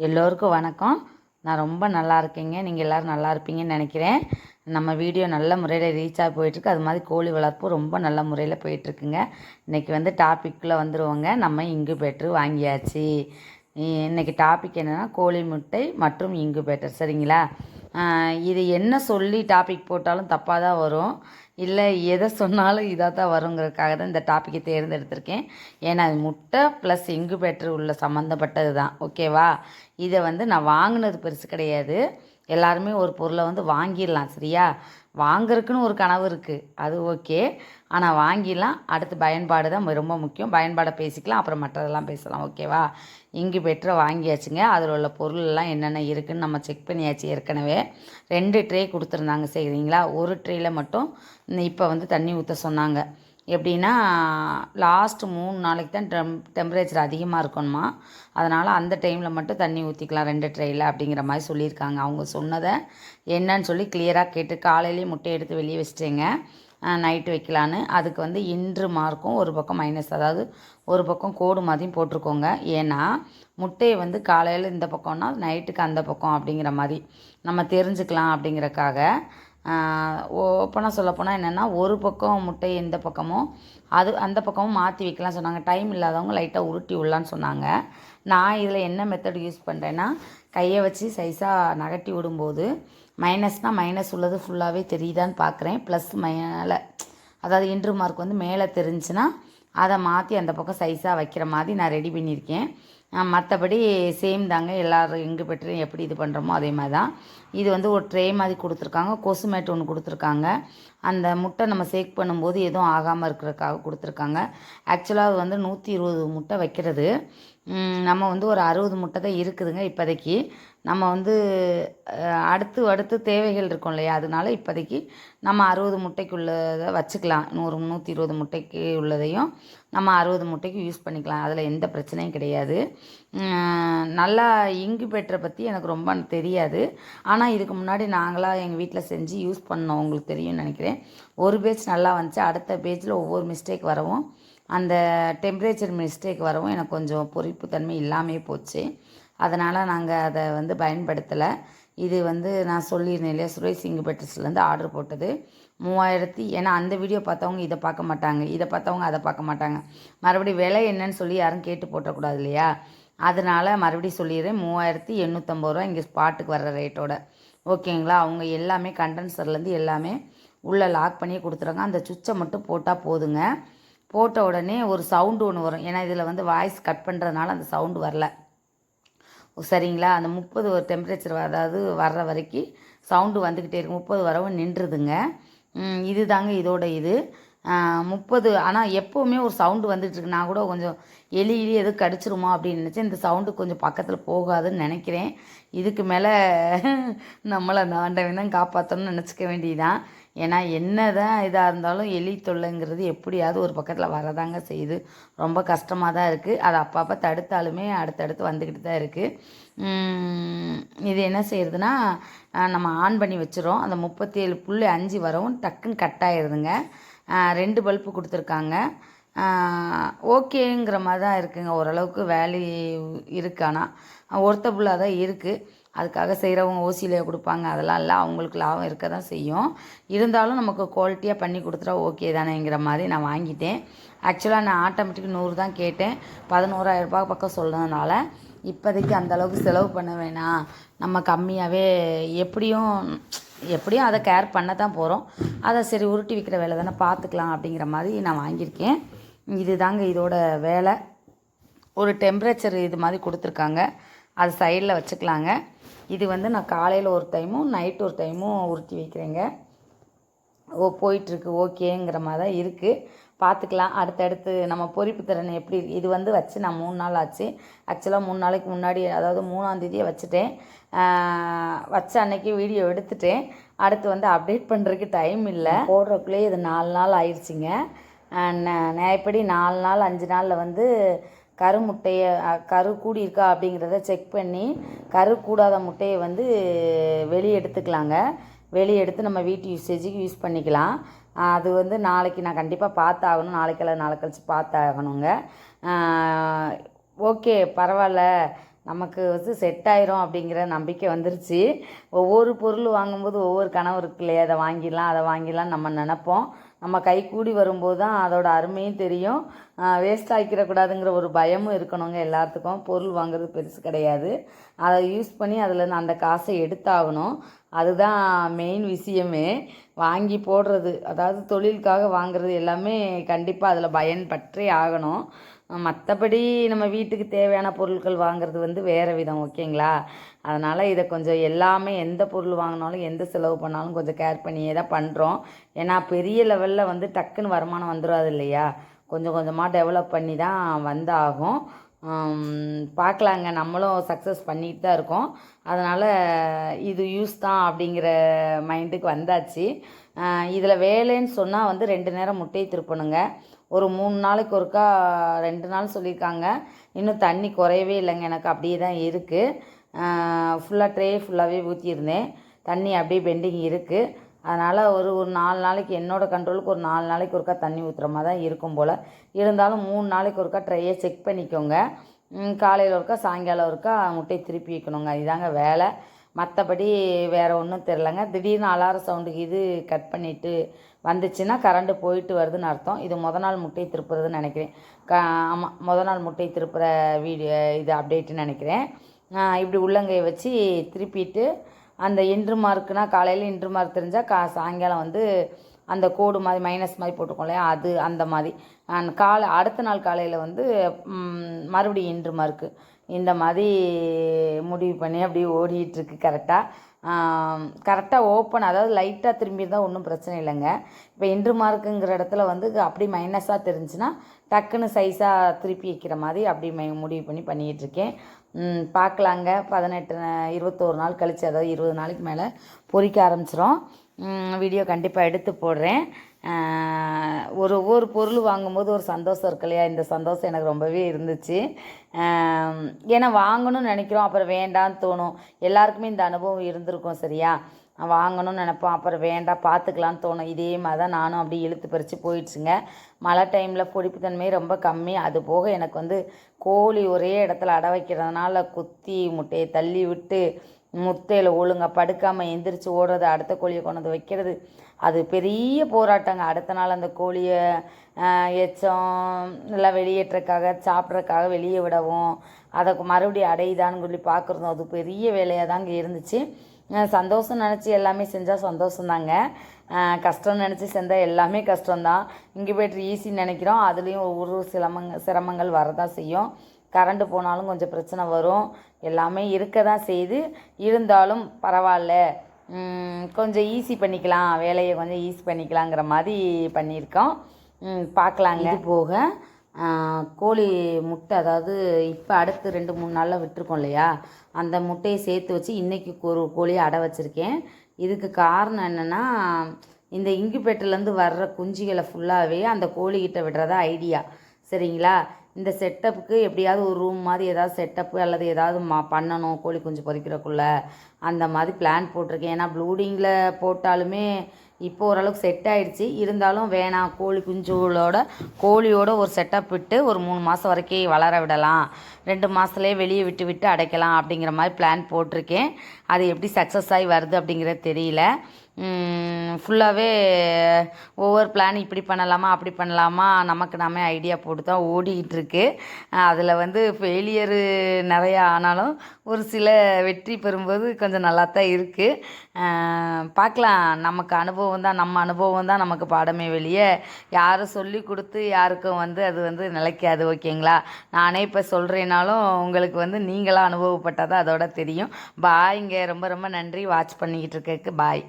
எல்லோருக்கும் வணக்கம். நான் ரொம்ப நல்லா இருக்கேங்க. நீங்கள் எல்லோரும் நல்லா இருப்பீங்கன்னு நினைக்கிறேன். நம்ம வீடியோ நல்ல முறையில் ரீச் ஆகி போயிட்டுருக்கு. அது மாதிரி கோழி வளர்ப்பு ரொம்ப நல்ல முறையில் போயிட்டுருக்குங்க. இன்றைக்கி வந்து டாப்பிக்குள்ளே வந்துடுவோங்க. நம்ம இன்குபேட்டர் வாங்கியாச்சு. இன்றைக்கி டாபிக் என்னென்னா கோழி முட்டை மற்றும் இன்குபேட்டர். சரிங்களா? இது என்ன சொல்லி டாபிக் போட்டாலும் தப்பாக தான் வரும், இல்லை எதை சொன்னாலும் இதாக தான் வருங்கிறதுக்காக தான் இந்த டாப்பிக்கை தேர்ந்தெடுத்திருக்கேன். ஏன்னா அது முட்டை ப்ளஸ் இன்குபேட்டர் உள்ள சம்மந்தப்பட்டது தான். ஓகேவா? இதை வந்து நான் வாங்கினது பெருசு கிடையாது. எல்லாருமே ஒரு பொருளை வந்து வாங்கிடலாம். சரியா? வாங்குறதுக்குன்னு ஒரு கனவு இருக்குது, அது ஓகே. ஆனால் வாங்கிடலாம். அடுத்து பயன்பாடு தான் ரொம்ப முக்கியம். பயன்பாடை பேசிக்கலாம், அப்புறம் மற்றதெல்லாம் பேசலாம். ஓகேவா? இன்குபேட்டரை வாங்கியாச்சுங்க. அதில் உள்ள பொருளெல்லாம் என்னென்ன இருக்குதுன்னு நம்ம செக் பண்ணியாச்சு. ஏற்கனவே 2 ட்ரே கொடுத்துருந்தாங்க. சரிங்களா? ஒரு ட்ரேயில் மட்டும் இப்போ வந்து தண்ணி ஊற்ற சொன்னாங்க. எப்படின்னா லாஸ்ட்டு 3 நாளைக்கு தான் டெம்பரேச்சர் அதிகமாக இருக்கணுமா. அதனால் அந்த டைமில் மட்டும் தண்ணி ஊற்றிக்கலாம் 2 ட்ரேயில் அப்படிங்கிற மாதிரி சொல்லியிருக்காங்க. அவங்க சொன்னதை என்னன்னு சொல்லி கிளியராக கேட்டு காலையிலேயே முட்டையை எடுத்து வெளியே வச்சிட்டேங்க. நைட்டு வைக்கலான்னு. அதுக்கு வந்து இன்று மார்க்கும் ஒரு பக்கம் மைனஸ், அதாவது ஒரு பக்கம் கோடு மாதிரியும் போட்டிருக்கோங்க. ஏன்னா முட்டையை வந்து காலையில் இந்த பக்கம்னா நைட்டுக்கு அந்த பக்கம் அப்படிங்கிற மாதிரி நம்ம தெரிஞ்சுக்கலாம் அப்படிங்கிறக்காக. ஓப்பனாக சொல்லப்போனால் என்னென்னா, ஒரு பக்கம் முட்டை இந்த பக்கமும் அந்த பக்கமும் மாற்றி வைக்கலாம் சொன்னாங்க. டைம் இல்லாதவங்க லைட்டாக உருட்டி விடலான்னு சொன்னாங்க. நான் இதில் என்ன மெத்தட் யூஸ் பண்ணுறேன்னா, கையை வச்சு சைஸாக நகட்டி விடும்போது மைனஸ்னால் மைனஸ் உள்ளது ஃபுல்லாகவே தெரியுதான்னு பார்க்குறேன். ப்ளஸ் மேலே, அதாவது இன்ட்ரு மார்க் வந்து மேலே தெரிஞ்சுன்னா அதை மாற்றி அந்த பக்கம் சைஸாக வைக்கிற மாதிரி நான் ரெடி பண்ணியிருக்கேன். மற்றபடி சேம் தாங்க. எல்லோரும் இன்குபேட்டரும் எப்படி இது பண்ணுறோமோ அதே மாதிரி தான். இது வந்து ஒரு ட்ரே மாதிரி கொடுத்துருக்காங்க. கொசு மேட் ஒன்று கொடுத்துருக்காங்க. அந்த முட்டை நம்ம சேக் பண்ணும்போது எதுவும் ஆகாமல் இருக்கிறதுக்காக கொடுத்துருக்காங்க. ஆக்சுவலாக அது வந்து 120 முட்டை வைக்கிறது. நம்ம வந்து ஒரு 60 முட்டை தான் இருக்குதுங்க இப்போதைக்கு. நம்ம வந்து அடுத்து தேவைகள் இருக்கும் இல்லையா, அதனால இப்போதைக்கு நம்ம 60 முட்டைக்குள்ளதை வச்சுக்கலாம். 120 முட்டைக்கு உள்ளதையும் நம்ம 60 முட்டைக்கு யூஸ் பண்ணிக்கலாம். அதில் எந்த பிரச்சனையும் கிடையாது. நல்லா இன்குபேட்டரை பற்றி எனக்கு ரொம்ப தெரியாது. ஆனால் இதுக்கு முன்னாடி நாங்களாக எங்கள் வீட்டில் செஞ்சு யூஸ் பண்ணோம். உங்களுக்கு தெரியும்னு நினைக்கிறேன். ஒரு பேஜ் நல்லா வந்துச்சு. அடுத்த பேஜில் ஒவ்வொரு மிஸ்டேக் வரவும், அந்த டெம்பரேச்சர் மிஸ்டேக் வரவும் எனக்கு கொஞ்சம் பொறிப்புத்தன்மை இல்லாமல் போச்சு. அதனால் நாங்கள் அதை வந்து பயன்படுத்தலை. இது வந்து நான் சொல்லியிருந்தேன் இல்லையா, சுரேஷ் இன்குபேட்டர்ஸ்லேருந்து ஆர்டர் போட்டது 3000. ஏன்னா அந்த வீடியோ பார்த்தவங்க இதை பார்க்க மாட்டாங்க, இதை பார்த்தவங்க அதை பார்க்க மாட்டாங்க. மறுபடியும் விலை என்னன்னு சொல்லி யாரும் கேட்டு போட்டக்கூடாது இல்லையா. அதனால் மறுபடியும் சொல்லிடுறேன், 3850 ரூபா இங்கே ஸ்பாட்டுக்கு வர்ற ரேட்டோட. ஓகேங்களா? அவங்க எல்லாமே கண்டென்சர்லேருந்து எல்லாமே உள்ளே லாக் பண்ணி கொடுத்துறாங்க. அந்த சுவிட்சை மட்டும் போட்டால் போதுங்க. போட்ட உடனே ஒரு சவுண்டு ஒன்று வரும். ஏன்னா இதில் வந்து வாய்ஸ் கட் பண்ணுறதுனால அந்த சவுண்டு வரல. சரிங்களா? அந்த 30 ஒரு டெம்பரேச்சர் அதாவது வர்ற வரைக்கும் சவுண்டு வந்துக்கிட்டே இருக்கும். 30 வரவும் நின்றுதுங்க. இது தாங்க இதோட இது 30. ஆனால் எப்போவுமே ஒரு சவுண்டு வந்துட்டுருக்கு. நான் கூட கொஞ்சம் எலி எதுவும் கடிச்சிருமா அப்படின்னு நினச்சேன். இந்த சவுண்டு கொஞ்சம் பக்கத்தில் போகாதுன்னு நினைக்கிறேன். இதுக்கு மேலே நம்மளை அந்த ஆண்டவன் தான் காப்பாற்றணும்னு நினச்சிக்க வேண்டியதுதான். ஏன்னா என்ன தான் இதாக இருந்தாலும் எலி தொல்லைங்கிறது எப்படியாவது ஒரு பக்கத்தில் வரதாங்க செய்யுது. ரொம்ப கஷ்டமாக தான் இருக்குது. அது அப்பப்போ தடுத்தாலுமே அடுத்தடுத்து வந்துக்கிட்டு தான் இருக்குது. இது என்ன செய்யுதுன்னா, நம்ம ஆன் பண்ணி வச்சுரும். அந்த 37.5 வரவும் டக்குன்னு கட் ஆகிடுதுங்க. 2 பல்பு கொடுத்துருக்காங்க. ஓகேங்கிற மாதிரி தான் இருக்குங்க. ஓரளவுக்கு வேல்யூ இருக்குது. ஆனால் ஒர்த்தபுளாக தான் இருக்குது. அதுக்காக செய்கிறவங்க ஓசியிலே கொடுப்பாங்க, அதெல்லாம் இல்லை. அவங்களுக்கு லாபம் இருக்க தான் செய்யும். இருந்தாலும் நமக்கு குவாலிட்டியாக பண்ணி கொடுத்துட்டா ஓகே தானேங்கிற மாதிரி நான் வாங்கிட்டேன். ஆக்சுவலாக நான் ஆட்டோமேட்டிக் 100 தான் கேட்டேன். 11,000 ரூபா பக்கம் சொன்னதுனால இப்போதைக்கு அந்தளவுக்கு செலவு பண்ண வேணாம், நம்ம கம்மியாகவே எப்படியும் அதை கேர் பண்ண தான் போகிறோம். அதை சரி உருட்டி விற்கிற வேலை தானே, பார்த்துக்கலாம் அப்படிங்கிற மாதிரி நான் வாங்கியிருக்கேன். இது தாங்க இதோட வேலை. ஒரு டெம்பரேச்சர் இது மாதிரி கொடுத்துருக்காங்க, அது சைடில் வச்சுக்கலாங்க. இது வந்து நான் காலையில் ஒரு டைமும் நைட்டு ஒரு டைமும் உருட்டி வைக்கிறேங்க. போயிட்டுருக்கு, ஓகேங்கிற மாதிரி தான் இருக்குது. பார்த்துக்கலாம் அடுத்தடுத்து நம்ம பொறிப்பு திறன் எப்படி. இது வந்து வச்சு நான் 3 நாள் ஆச்சு. ஆக்சுவலாக 3 நாளைக்கு முன்னாடி, அதாவது 3ஆம் தேதியே வச்சுட்டேன். வச்ச அன்னைக்கு வீடியோ எடுத்துட்டேன். அடுத்து வந்து அப்டேட் பண்ணுறதுக்கு டைம் இல்லை. போடுறக்குள்ளேயே இது 4 நாள் ஆயிடுச்சிங்க. நான் எப்படி 4 நாள் 5 நாளில் வந்து கரு முட்டையை கரு கூடி இருக்கா அப்படிங்கிறத செக் பண்ணி கரு கூடாத முட்டையை வந்து வெளியே எடுத்துக்கலாங்க. வெளியே எடுத்து நம்ம வீட்டு யூசேஜுக்கு யூஸ் பண்ணிக்கலாம். அது வந்து நாளைக்கு நான் கண்டிப்பாக பார்த்தாகணும். நாளை கழிச்சு பார்த்தாகணுங்க. ஓகே பரவாயில்ல, நமக்கு வந்து செட் ஆயிரும் அப்படிங்கிற நம்பிக்கை வந்துருச்சு. ஒவ்வொரு பொருள் வாங்கும்போது ஒவ்வொரு கனவு இருக்கு இல்லையா, அதை வாங்கிடலாம் அதை வாங்கிடலாம் நம்ம நினப்போம். நம்ம கை கூடி வரும்போது தான் அதோட அருமையும் தெரியும். வேஸ்ட் ஆக்கிடக்கூடாதுங்கிற ஒரு பயமும் இருக்கணுங்க எல்லாத்துக்கும். பொருள் வாங்குறது பெருசு கிடையாது, அதை யூஸ் பண்ணி அதுலேருந்து அந்த காசை எடுத்தாகணும். அதுதான் மெயின் விஷயமே. வாங்கி போடுறது, அதாவது தொழிலுக்காக வாங்குறது எல்லாமே கண்டிப்பாக அதில் பயன்பற்றே ஆகணும். மற்றபடி நம்ம வீட்டுக்கு தேவையான பொருட்கள் வாங்குறது வந்து வேறு விதம், ஓகேங்களா? அதனால் இதை கொஞ்சம் எல்லாமே எந்த பொருள் வாங்கினாலும் எந்த செலவு பண்ணாலும் கொஞ்சம் கேர் பண்ணியே தான் பண்ணுறோம். ஏன்னா பெரிய லெவலில் வந்து டக்குன்னு வருமானம் வந்துடாது இல்லையா, கொஞ்சம் கொஞ்சமாக டெவலப் பண்ணி தான் வந்தாகும். பார்க்கலாங்க, நம்மளும் சக்ஸஸ் பண்ணிட்டு தான் இருக்கோம். அதனால் இது யூஸ் தான் அப்படிங்கிற மைண்டுக்கு வந்தாச்சு. இதில் வேலைன்னு சொன்னால் வந்து 2 நேரம் முட்டையை திருப்பணுங்க. ஒரு 3 நாளைக்கு ஒருக்கா 2 நாள் சொல்லியிருக்காங்க. இன்னும் தண்ணி குறையவே இல்லைங்க, எனக்கு அப்படியே தான் இருக்குது. ஃபுல்லாக ட்ரே ஃபுல்லாகவே ஊற்றியிருந்தேன், தண்ணி அப்படியே பெண்டிங் இருக்குது. அதனால் ஒரு 4 நாளைக்கு என்னோடய கண்ட்ரோலுக்கு ஒரு 4 நாளைக்கு ஒருக்கா தண்ணி ஊற்றுற மாதிரி தான் இருக்கும் போல். இருந்தாலும் 3 நாளைக்கு ஒருக்கா ட்ரையை செக் பண்ணிக்கோங்க. காலையில் ஒருக்கா சாயங்காலம் ஒருக்கா முட்டையை திருப்பி வைக்கணுங்க. இதாங்க வேலை. மற்றபடி வேறு ஒன்றும் தெரிலங்க. திடீர்னு அலாரம் சவுண்டுக்கு இது கட் பண்ணிவிட்டு வந்துச்சுன்னா கரண்ட்டு போயிட்டு வருதுன்னு அர்த்தம். இது நாள் முட்டையை திருப்புறதுன்னு நினைக்கிறேன். ஆமாம், நாள் முட்டையை திருப்புற வீடியோ இது அப்டேட்டுன்னு நினைக்கிறேன். இப்படி உள்ளங்கையை வச்சு திருப்பிட்டு அந்த இன்ட்ரு மார்க்குனா காலையில் இன்ட்ரு மார்க் தெரிஞ்சால் சாயங்காலம் வந்து அந்த கோடு மாதிரி மைனஸ் மாதிரி போட்டுக்கோம் இல்லையா, அது அந்த மாதிரி அடுத்த நாள் காலையில் வந்து மறுபடியும் இன்ட்ரு மார்க்கு இந்த மாதிரி முடிவு பண்ணி அப்படியே ஓடிட்டுருக்கு. கரெக்டாக ஓப்பன், அதாவது லைட்டாக திரும்பி இருந்தால் ஒன்றும் பிரச்சனை இல்லைங்க. இப்போ இன்ட்ரு மார்க்குங்கிற இடத்துல வந்து அப்படி மைனஸாக தெரிஞ்சுன்னா டக்குன்னு சைஸாக திருப்பி வைக்கிற மாதிரி அப்படி முடிவு பண்ணி பண்ணிகிட்ருக்கேன். பார்க்கலாங்க. 21 நாள் கழித்து, அதாவது 20 நாளைக்கு மேலே பொறிக்க ஆரம்பிச்சிடும். வீடியோ கண்டிப்பாக எடுத்து போடுறேன். ஒவ்வொரு பொருள் வாங்கும்போது ஒரு சந்தோஷம் இருக்கு இல்லையா, இந்த சந்தோஷம் எனக்கு ரொம்பவே இருந்துச்சு. ஏன்னா வாங்கணும்னு நினைக்கிறோம், அப்புறம் வேண்டான்னு தோணும். எல்லாருக்குமே இந்த அனுபவம் இருந்திருக்கும் சரியா. வாங்கணும்னு நினைப்போம், அப்புறம் வேண்டாம் பார்த்துக்கலான்னு தோணும். இதே மாதிரி தான் நானும் அப்படி இழுத்து பறித்து போயிடுச்சுங்க. மழை டைமில் பொடிப்புத்தன்மை ரொம்ப கம்மி. அது போக எனக்கு வந்து கோழி ஒரே இடத்துல அடை வைக்கிறதுனால குத்தி முட்டையை தள்ளி விட்டு முட்டையில் ஒழுங்காக படுக்காமல் எந்திரிச்சு ஓடுறது, அடுத்த கோழியை கொண்டு வந்து வைக்கிறது, அது பெரிய போராட்டங்க. அடுத்த நாள் அந்த கோழியை எச்சம் எல்லாம் வெளியேற்றக்காக சாப்பிட்றதுக்காக வெளியே விடவும், அதை மறுபடியும் அடையுதான்னு சொல்லி பார்க்குறதும் அது பெரிய வேலையாக தாங்க இருந்துச்சு. சந்தோஷம் நினச்சி எல்லாமே செஞ்சால் சந்தோஷந்தாங்க. கஷ்டம் நினச்சி செஞ்சால் எல்லாமே கஷ்டம்தான். இன்குபேட்டர் ஈஸின்னு நினைக்கிறோம், அதுலேயும் ஒவ்வொரு சிரமங்கள் வரதான் செய்யும். கரண்ட்டு போனாலும் கொஞ்சம் பிரச்சனை வரும், எல்லாமே இருக்க தான் செய்யுது. இருந்தாலும் பரவாயில்ல, கொஞ்சம் ஈஸி பண்ணிக்கலாம், வேலையை கொஞ்சம் ஈஸி பண்ணிக்கலாங்கிற மாதிரி பண்ணியிருக்கோம். பார்க்கலாங்க. இது போக கோழி முட்டை, அதாவது இப்போ அடுத்து 2-3 நாளில் விட்டுருக்கோம் இல்லையா, அந்த முட்டையை சேர்த்து வச்சு இன்றைக்கி ஒரு கோழியை அடை வச்சுருக்கேன். இதுக்கு காரணம் என்னென்னா, இந்த இன்குபேட்டர்லேருந்து வர்ற குஞ்சுகளை ஃபுல்லாகவே அந்த கோழிக்கிட்ட விடுறதா ஐடியா சரிங்களா. இந்த செட்டப்புக்கு எப்படியாவது ஒரு ரூம் மாதிரி ஏதாவது செட்டப்பு அல்லது ஏதாவது பண்ணணும் கோழி குஞ்சு பொறிக்கிறக்குள்ளே, அந்த மாதிரி பிளான் போட்டிருக்கேன். ஏன்னா ப்ளூடிங்கில் போட்டாலுமே இப்போ ஓரளவுக்கு செட் ஆகிடுச்சு. இருந்தாலும் வேணாம், கோழியோட ஒரு செட்டப் விட்டு ஒரு 3 மாதம் வரைக்கும் வளர விடலாம், 2 மாதத்துலேயே வெளியே விட்டு அடைக்கலாம் அப்படிங்கிற மாதிரி பிளான் போட்டிருக்கேன். அது எப்படி சக்ஸஸ் ஆகி வருது அப்படிங்கிறது தெரியல. ஃபுல்லாகவே ஒவ்வொரு பிளான் இப்படி பண்ணலாமா அப்படி பண்ணலாமா நமக்கு நாமே ஐடியா போட்டு தான் ஓடிக்கிட்டுருக்கு. அதில் வந்து ஃபெயிலியரு நிறையா ஆனாலும் ஒரு சில வெற்றி பெறும்போது கொஞ்சம் நல்லா தான் இருக்குது. பார்க்கலாம், நமக்கு அனுபவம் தான், நம்ம அனுபவம் தான் நமக்கு பாடமே வெளியே யாரும் சொல்லி கொடுத்து யாருக்கும் வந்து அது வந்து நிலைக்காது, ஓகேங்களா. நானே இப்போ சொல்கிறேனாலும் உங்களுக்கு வந்து நீங்களாக அனுபவப்பட்டால் தான் அதோட தெரியும். பாய்ங்க, ரொம்ப ரொம்ப நன்றி வாட்ச் பண்ணிக்கிட்டு இருக்கக்கு. பாய்.